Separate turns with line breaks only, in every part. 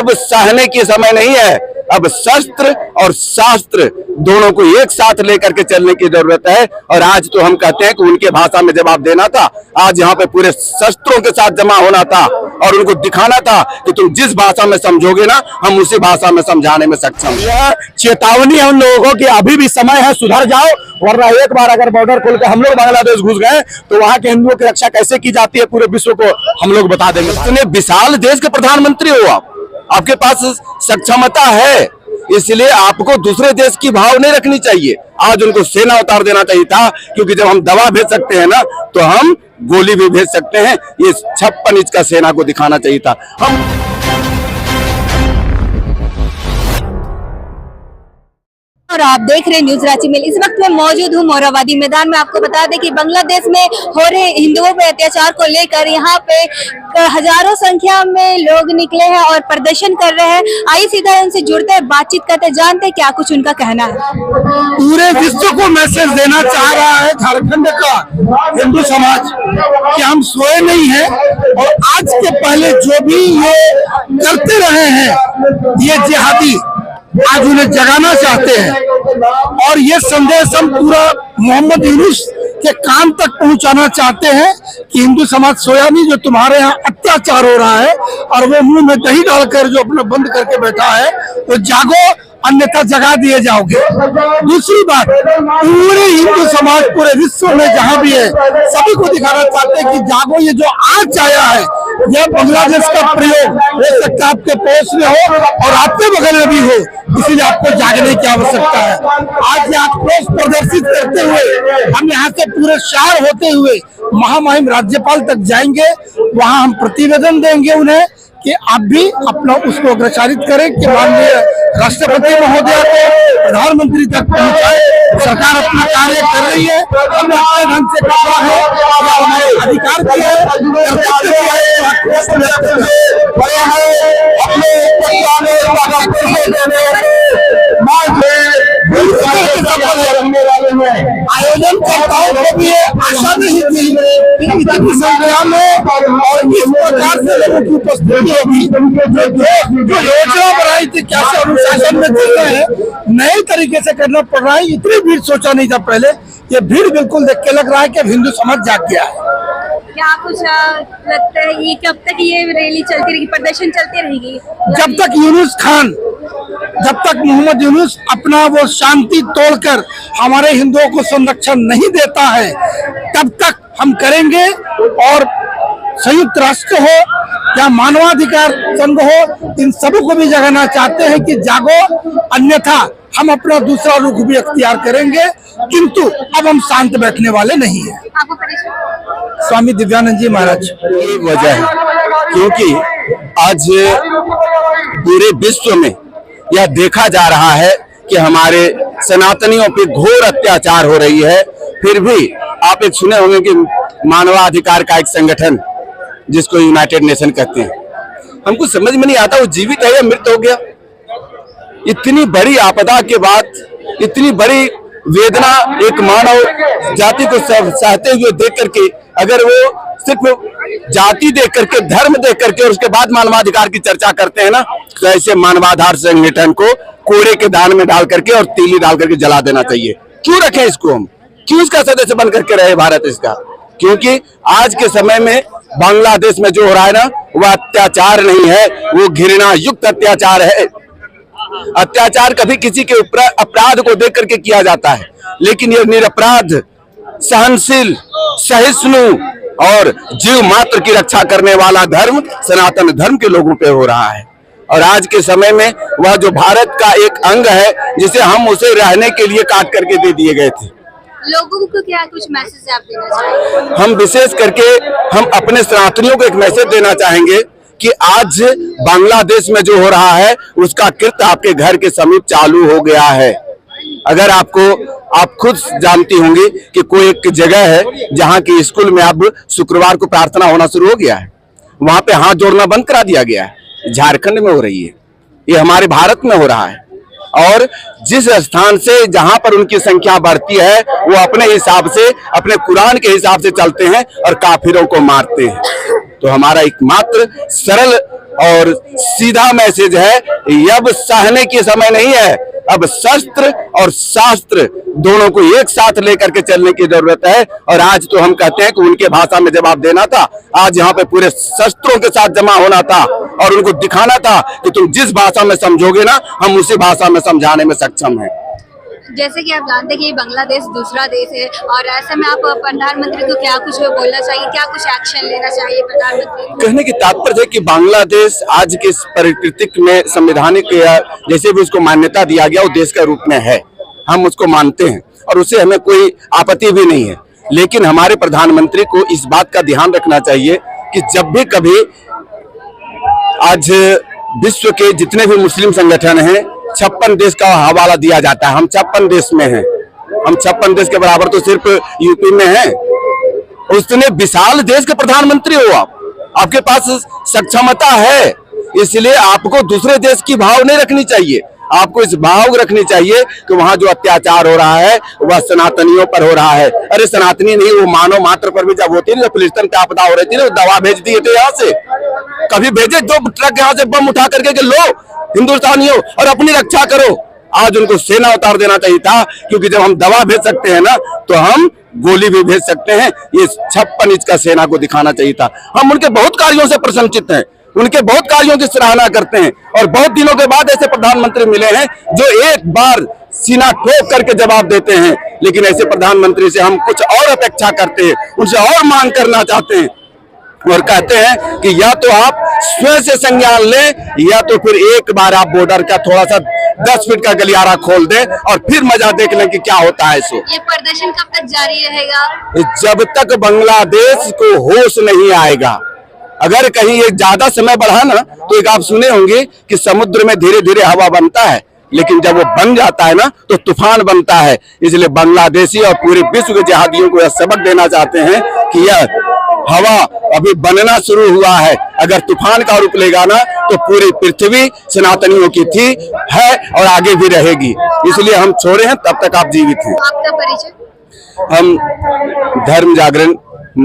अब सहने की समय नहीं है, अब शस्त्र और शास्त्र दोनों को एक साथ लेकर के चलने की जरूरत है। और आज तो हम कहते हैं कि उनके भाषा में जवाब देना था, आज यहाँ पे पूरे शस्त्रों के साथ जमा होना था और उनको दिखाना था कि तुम जिस भाषा में समझोगे ना, हम उसी भाषा में समझाने में सक्षम।
यह चेतावनी है उन लोगों को कि अभी भी समय है, सुधर जाओ, वरना एक बार अगर बॉर्डर खोल के हम लोग बांग्लादेश घुस गए तो वहाँ के हिंदुओं की रक्षा कैसे की जाती है पूरे विश्व को हम लोग बता देंगे।
इतने विशाल देश के प्रधानमंत्री हो आप, आपके पास सक्षमता है, इसलिए आपको दूसरे देश की भाव नहीं रखनी चाहिए। आज उनको सेना उतार देना चाहिए था, क्योंकि जब हम दवा भेज सकते हैं ना, तो हम गोली भी भेज सकते हैं। ये 56 इंच का सेना को दिखाना चाहिए था। हम
और आप देख रहे हैं न्यूज रांची में। इस वक्त मैं मौजूद हूँ मोरहाबादी मैदान में। आपको बता दें कि बांग्लादेश में हो रहे हिंदुओं पर अत्याचार को लेकर यहाँ पे हजारों संख्या में लोग निकले हैं और प्रदर्शन कर रहे हैं। आइए सीधा उनसे जुड़ते हैं, बातचीत करते, जानते क्या कुछ उनका कहना है।
पूरे विश्व को मैसेज देना चाह रहा है झारखंड का हिंदू समाज कि हम सोए नहीं हैं और आज के पहले जो भी ये करते रहे हैं ये जिहादी, आज उन्हें जगाना चाहते हैं और ये संदेश हम पूरा मोहम्मद यूनुस के कान तक पहुंचाना चाहते हैं कि हिंदू समाज सोया नहीं, जो तुम्हारे यहाँ अत्याचार हो रहा है और वो मुंह में दही डालकर जो अपना बंद करके बैठा है, तो जागो, अन्यथा जगा दिए जाओगे। दूसरी बात, पूरे हिंदू समाज पूरे विश्व में जहां भी है सभी को दिखाना चाहते हैं कि जागो, ये जो आज आया है यह बांग्लादेश का प्रयोग हो सकता है आपके पड़ोस में हो और आपके बगल में भी हो, इसीलिए आपको जागने की आवश्यकता है। आज ये आक्रोश प्रदर्शित करते हुए हम यहाँ से पूरे शहर होते हुए महामहिम राज्यपाल तक जाएंगे, वहाँ हम प्रतिवेदन देंगे उन्हें कि आप भी अपना उसको अग्रसारित करें कि माननीय राष्ट्रपति महोदय को प्रधानमंत्री तक पहुंचाए। सरकार अपना कार्य कर रही है, हमने अपने ढंग से कहा है, हमारे अधिकार की है, आयोजनकर्ताओं को भी आशा नहीं थी कि इतनी संख्या में और इस प्रकार से लोगों की उपस्थिति होगी। जो योजना बनाई थी कैसे अनुशासन में चल रहे हैं, नए तरीके से करना पड़ रहा है। इतनी भीड़ सोचा नहीं था पहले, ये भीड़ बिल्कुल देख के लग रहा है कि हिंदू समाज जाग गया है।
क्या कुछ लगता है ये कब तक ये रैली चलती रहेगी, प्रदर्शन चलती रहेगी?
जब तक यूनुस खान, जब तक मोहम्मद यूनुस अपना वो शांति तोड़कर हमारे हिंदुओं को संरक्षण नहीं देता है, तब तक हम करेंगे। और संयुक्त राष्ट्र हो या मानवाधिकार संघ हो, इन सबों को भी जगाना चाहते हैं कि जागो, अन्यथा हम अपना दूसरा रुख भी अख्तियार करेंगे, किंतु अब हम शांत बैठने वाले नहीं है। स्वामी दिव्यानंद जी महाराज
ये वजह है, क्योंकि आज पूरे विश्व में यह देखा जा रहा है कि हमारे सनातनियों पे घोर अत्याचार हो रही है। फिर भी आप एक सुने होंगे कि मानवाधिकार का एक संगठन जिसको यूनाइटेड नेशन कहते हैं, हमको समझ में नहीं आता वो जीवित है या मृत हो गया। इतनी बड़ी आपदा के बाद इतनी बड़ी वेदना एक मानव जाति को सहते हुए देख करके, अगर वो सिर्फ जाति देख करके, धर्म देख करके और उसके बाद मानवाधिकार की चर्चा करते हैं ना, तो ऐसे मानवाधिकार संगठन को कोड़े के दान में डाल करके और तीली डाल करके जला देना चाहिए। क्यों रखें इसको, हम क्यों इसका सदस्य बन करके रहे भारत इसका? क्योंकि आज के समय में बांग्लादेश में जो हो रहा है ना, वह अत्याचार नहीं है, वो घृणा युक्त अत्याचार है। अत्याचार कभी किसी के अपराध को देख करके किया जाता है, लेकिन यह निरपराध, सहनशील, सहिष्णु और जीव मात्र की रक्षा करने वाला धर्म सनातन धर्म के लोगों पे हो रहा है। और आज के समय में वह जो भारत का एक अंग है, जिसे हम उसे रहने के लिए काट करके दे दिए गए थे।
लोगों को क्या कुछ मैसेज आप देना चाहेंगे?
हम विशेष करके हम अपने सनातनियों को एक मैसेज देना चाहेंगे कि आज बांग्लादेश में जो हो रहा है उसका कृत्य आपके घर के समीप चालू हो गया है। अगर आप खुद जानती होंगी कि कोई एक जगह है जहां की स्कूल में अब शुक्रवार को प्रार्थना होना शुरू हो गया है, वहां पे हाथ जोड़ना बंद करा दिया गया है। झारखंड में हो रही है, ये हमारे भारत में हो रहा है। और जिस स्थान से जहां पर उनकी संख्या बढ़ती है, वो अपने हिसाब से, अपने कुरान के हिसाब से चलते हैं और काफिरों को मारते हैं। तो हमारा एकमात्र सरल और सीधा मैसेज है, अब सहने की समय नहीं है, अब शस्त्र और शास्त्र दोनों को एक साथ लेकर के चलने की जरूरत है। और आज तो हम कहते हैं कि उनके भाषा में जवाब देना था, आज यहाँ पे पूरे शस्त्रों के साथ जमा होना था और उनको दिखाना था कि तुम जिस भाषा में समझोगे ना, हम उसी भाषा में समझाने में सक्षम हैं।
जैसे कि आप जानते हैं कि बांग्लादेश दूसरा देश है और ऐसे में आप प्रधानमंत्री को क्या कुछ बोलना चाहिए, क्या कुछ एक्शन लेना चाहिए प्रधानमंत्री को?
कहने की तात्पर्य है कि बांग्लादेश आज के इस परिस्थिति में संवैधानिक या जैसे भी उसको मान्यता दिया गया, वो देश का रूप में है, हम उसको मानते हैं और उससे हमें कोई आपत्ति भी नहीं है। लेकिन हमारे प्रधानमंत्री को इस बात का ध्यान रखना चाहिए कि जब भी कभी आज विश्व के जितने भी मुस्लिम संगठन हैं, 56 देश का हवाला दिया जाता है, हम 56 देश में हैं, हम 56 देश के बराबर तो सिर्फ यूपी में हैं। उतने विशाल देश के प्रधानमंत्री हो आप, आपके पास सक्षमता है, इसलिए आपको दूसरे देश की भाव नहीं रखनी चाहिए, आपको इस भाव रखनी चाहिए कि वहां जो अत्याचार हो रहा है वह सनातनियों पर हो रहा है। अरे सनातनी नहीं, वो मानव मात्र पर भी जब होती है, फिलिस्तीन पे आपदा हो रही थी, दवा भेज दिए थे यहाँ से, कभी भेजे 2 ट्रक यहाँ से बम उठा करके कि लो हिंदुस्तानियों और अपनी रक्षा करो। आज उनको सेना उतार देना चाहिए था, क्योंकि जब हम दवा भेज सकते हैं ना, तो हम गोली भी भेज सकते हैं। ये 56 इंच का सेना को दिखाना चाहिए था। हम उनके बहुत कार्यों से प्रशंसित हैं, उनके बहुत कार्यों की सराहना करते हैं और बहुत दिनों के बाद ऐसे प्रधानमंत्री मिले हैं जो एक बार सीना ठोक करके जवाब देते हैं। लेकिन ऐसे प्रधानमंत्री से हम कुछ और अपेक्षा करते हैं, उनसे और मांग करना चाहते हैं और कहते हैं कि या तो आप स्वयं से संज्ञान लें या तो फिर एक बार आप बॉर्डर का थोड़ा सा 10 फीट का गलियारा खोल दें और फिर मजा देख लें कि क्या होता है। सो
ये प्रदर्शन कब तक जारी रहेगा?
जब तक बांग्लादेश को होश नहीं आएगा। अगर कहीं ये ज्यादा समय बढ़ा ना, तो एक आप सुने होंगे कि समुद्र में धीरे धीरे हवा बनता है, लेकिन जब वो बन जाता है ना तो तूफान बनता है। इसलिए बांग्लादेशी और पूरे विश्व के जिहादियों को यह सबक देना चाहते हैं कि यह हवा अभी बनना शुरू हुआ है, अगर तूफान का रूप लेगा ना तो पूरी पृथ्वी सनातनियों की थी, है और आगे भी रहेगी। इसलिए हम छोड़े हैं, तब तक आप जीवित हैं।
आपका परिचय?
हम धर्म जागरण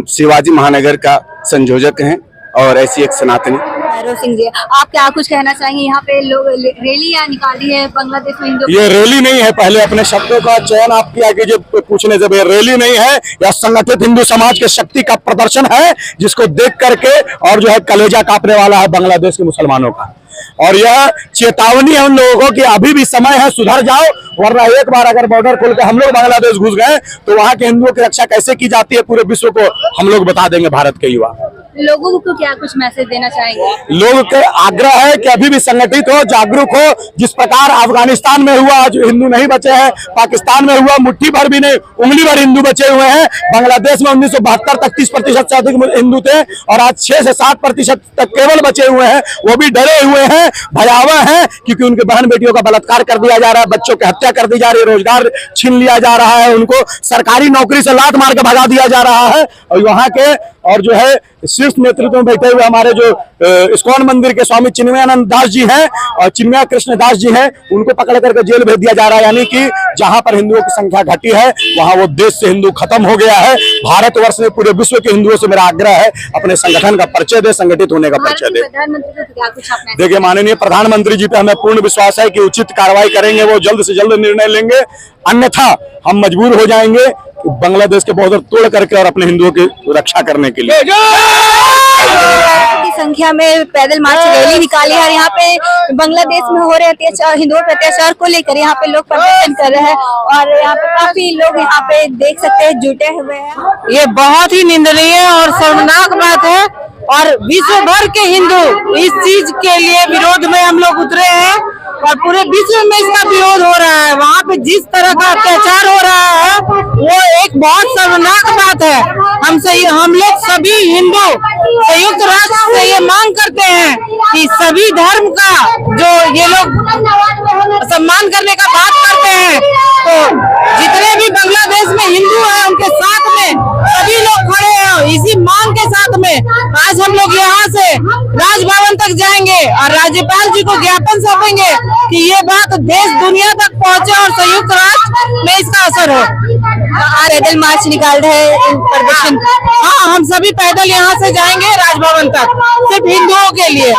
शिवाजी महानगर का संयोजक हैं और ऐसी एक सनातनी।
भैरव सिंह जी, आप क्या कुछ कहना चाहेंगे? यहाँ पे लोग रैलियां निकाली है बांग्लादेश में हिंदू।
ये रैली नहीं है, पहले अपने शब्दों का चयन आप किया कीजिए पूछने से। ये रैली नहीं है, यह संगठित हिंदू समाज के शक्ति का प्रदर्शन है, जिसको देख करके और जो है कलेजा कांपने वाला है बांग्लादेश के मुसलमानों का। और यह चेतावनी है उन लोगों को कि अभी भी समय है, सुधर जाओ, वरना एक बार अगर बॉर्डर खोल के हम लोग बांग्लादेश घुस गए तो वहां के हिंदुओं की रक्षा कैसे की जाती है पूरे विश्व को हम लोग बता देंगे। भारत के युवा
लोगों को क्या कुछ मैसेज देना चाहेंगे?
लोग के आग्रह है कि अभी भी संगठित हो, जागरूक हो। जिस प्रकार अफगानिस्तान में हुआ, आज हिंदू नहीं बचे हैं, पाकिस्तान में हुआ मुट्ठी भर भी नहीं, उंगली भर हिंदू बचे हुए हैं। बांग्लादेश में 1972 तक 30% से अधिक हिंदू थे और आज 6 से 7% तक केवल बचे हुए हैं। वो भी डरे हुए हैं, भयावह हैं, क्योंकि उनके बहन बेटियों का बलात्कार कर दिया जा रहा है, बच्चों की हत्या कर दी जा रही है, रोजगार छीन लिया जा रहा है, उनको सरकारी नौकरी से लात मार के भगा दिया जा रहा है। और वहां के और जो है शीर्ष नेतृत्व में बैठे हुए हमारे जो इस्कॉन मंदिर के स्वामी चिन्मयानंद दास जी हैं और चिन्मया कृष्ण दास जी हैं, उनको पकड़ करके जेल भेज दिया जा रहा है। यानी कि जहां पर हिंदुओं की संख्या घटी है वहां वो देश से हिंदू खत्म हो गया है। भारतवर्ष में पूरे विश्व के हिंदुओं से मेरा आग्रह है, अपने संगठन का परिचय दे, संगठित होने का परिचय दे।
प्रधानमंत्री को क्या कुछ आप
देखिए, माननीय प्रधानमंत्री जी पे हमें पूर्ण विश्वास है कि उचित कार्रवाई करेंगे, वो जल्द से जल्द निर्णय लेंगे, अन्यथा हम मजबूर हो जाएंगे बांग्लादेश के बॉर्डर तोड़ करके और अपने हिंदुओं की रक्षा करने के लिए।
की संख्या में पैदल मार्च रैली निकाली है और यहाँ पे बांग्लादेश में हो रहे अत्याचार, हिंदुओं पर अत्याचार को लेकर यहाँ पे लोग प्रदर्शन कर रहे हैं और यहाँ पे काफी लोग यहाँ पे देख सकते हैं जुटे हुए हैं।
ये बहुत ही निंदनीय और शर्मनाक बात है और विश्व भर के हिंदू इस चीज के लिए विरोध में हम लोग उतरे हैं और पूरे विश्व में इसका विरोध हो रहा है। वहाँ पे जिस तरह का अत्याचार हो रहा है वो एक बहुत शर्मनाक बात है। हम लोग सभी हिंदू संयुक्त राष्ट्र से ये मांग करते हैं कि सभी धर्म का जो ये लोग सम्मान करने का बात करते हैं, तो जितने भी बांग्लादेश में हिंदू हैं उनके साथ में सभी लोग खड़े हैं। इसी मांग के साथ में आज हम लोग यहाँ से राजभवन तक जाएंगे और राज्यपाल जी को ज्ञापन सौंपेंगे कि ये बात देश दुनिया तक पहुँचे और संयुक्त राष्ट्र में इसका असर हो।
पैदल मार्च निकाल रहे हैं प्रदर्शन।
हाँ, हम सभी पैदल यहाँ से जाएंगे राजभवन तक, सिर्फ हिंदुओं के लिए।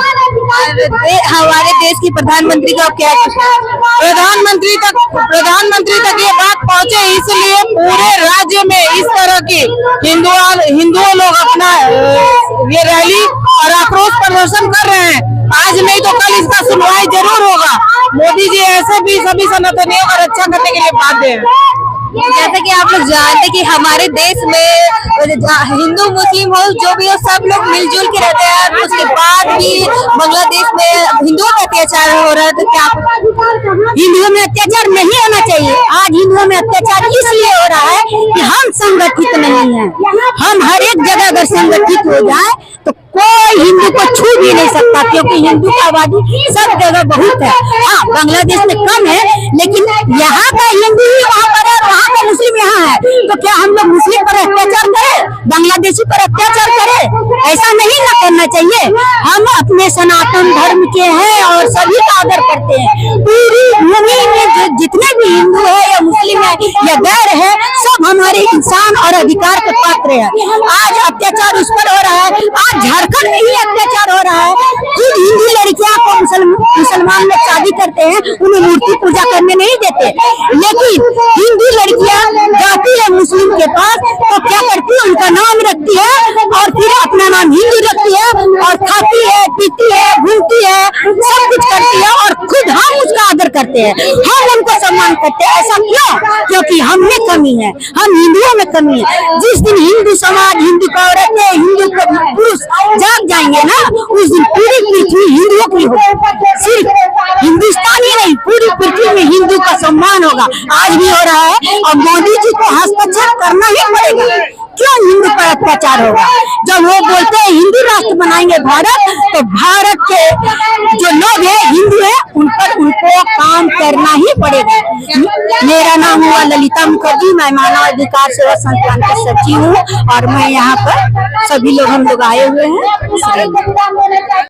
हमारे देश की प्रधानमंत्री को आप क्या
प्रधानमंत्री तक ये बात पहुंचे, इसलिए पूरे राज्य में इस तरह की हिंदुओं लोग अपना ये रैली और आक्रोश प्रदर्शन कर रहे हैं। आज नहीं तो कल इसका सुनवाई जरूर होगा। मोदी जी ऐसे भी सभी सनातनियों का रक्षा करने के लिए बाध्य हैं।
जैसे कि आप लोग जानते हैं कि हमारे देश में हिंदू मुस्लिम हो जो भी हो सब लोग मिलजुल के रहते हैं, उसके बाद भी बांग्लादेश में हिंदुओं पर अत्याचार हो रहा है, तो क्या
हिंदुओं में अत्याचार नहीं होना चाहिए। आज हिंदुओं में अत्याचार इसलिए हो रहा है कि हम संगठित नहीं हैं। हम हर एक जगह अगर संगठित हो जाए तो कोई हिंदू को छू भी नहीं सकता, क्योंकि हिंदू का आबादी सब जगह बहुत है। हाँ, बांग्लादेश में कम है, लेकिन यहाँ का हिंदू ही वहाँ पर है, वहाँ का मुस्लिम यहाँ है। तो क्या हम लोग मुस्लिम पर अत्याचार करें, बांग्लादेशी पर अत्याचार करें? ऐसा नहीं ना करना चाहिए। हम अपने सनातन धर्म के हैं और सभी का आदर करते हैं। पूरी भूमि में जितने भी हिंदू है या मुस्लिम है या गैर है, सब हमारे इंसान और अधिकार के पात्र है। आज अत्याचार उस पर हो रहा है, आज झारखंड में ही अत्याचार हो रहा है। खुद हिंदू लड़कियां को मुसलमान लोग शादी करते हैं, उन्हें मूर्ति पूजा करने नहीं देते, लेकिन हिंदू लड़कियां जाती है मुस्लिम के पास तो क्या करती है, उनका नाम रखती है और फिर अपना नाम हिंदू रखती है और खाती है, पीती है, घूमती है, सब कुछ करती है और खुद हम उसका आदर करते हैं, हम उनको सम्मान करते हैं। ऐसा क्यों? क्योंकि हम में कमी है, हम हिंदुओं में कमी है। जिस दिन हिंदू समाज, हिंदू का औरतें, हिंदू का पुरुष जाग जाएंगे ना, उस दिन पूरी पृथ्वी हिंदुओं की होगी। सिर्फ हिंदुस्तानी नहीं, पूरी पृथ्वी में हिंदू का सम्मान होगा। आज भी हो रहा है और मोदी जी को हस्तक्षेप करना ही पड़ेगा। क्यों हिंदू पर अत्याचार होगा? जब वो बोलते हैं हिंदू राष्ट्र बनाएंगे भारत, तो भारत के जो लोग हैं हिंदू हैं उन पर उनको काम करना ही पड़ेगा। मेरा नाम हुआ ललिता मुखर्जी, मैं मानव अधिकार सेवा संस्थान की सचिव हूँ और मैं यहाँ पर सभी लोग हम लोग आए हुए हैं।